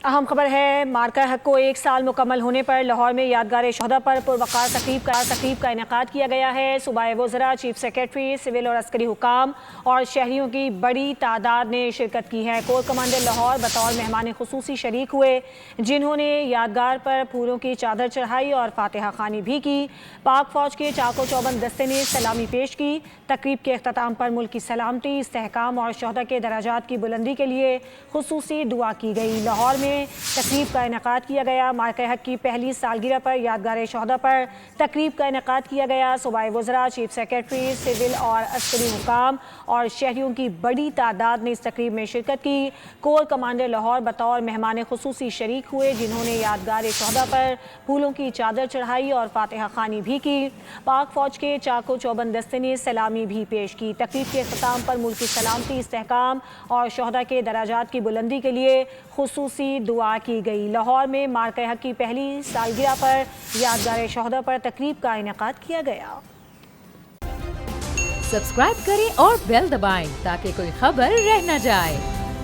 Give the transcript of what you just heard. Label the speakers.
Speaker 1: अहम खबर है, मार्का हक को 1 साल मुकम्मल होने पर लाहौर में यादगार शहदा पर पुरवकार तकरीब का इनेकाद किया गया है। सूबाए वज़रा, चीफ सेक्रेटरी, सिविल और अस्करी हुकाम और शहरियों की बड़ी तादाद ने शिरकत की है। कोर कमांडर लाहौर बतौर मेहमान खुसूसी शरीक हुए, जिन्होंने यादगार पर फूलों की चादर चढ़ाई और फातिहा खानी भी की। पाक फौज के चाको चौबंद दस्ते ने सलामी पेश की। तकरीब के अख्ताम पर मुल्क की सलामती, इस्तेहकाम और शहदा के दराजात की बुलंदी के लिए खुसूसी दुआ की गई। लाहौर में तकरीब का इनेकाद किया गया। मार्का हक की पहली सालगिरह पर यादगार शहदा पर तकरीब का इनेकाद किया गया। सूबाई वज़रा, चीफ सेक्रेटरी, सिविल और अस्करी हुकाम और शहरियों की बड़ी तादाद ने इस तकरीब में शिरकत की। कोर कमांडर लाहौर बतौर मेहमान खुसूसी शरीक हुए, जिन्होंने यादगार शहदा पर फूलों की चादर चढ़ाई और फातिहा खानी भी की। पाक फौज के चाको चौबंद दस्ते ने सलामी भी पेश की। तकरीब के अख्ताम पर मुल्क की सलामती, इस्तेहकाम और शहदा के दराजात की बुलंदी के लिए खुसूसी दुआ की गई। लाहौर में मार्का हक की पहली सालगिरह पर यादगार शहदा पर तकरीब का इनेकाद किया गया।
Speaker 2: सब्सक्राइब करें और बेल दबाएं ताकि कोई खबर रह न जाए।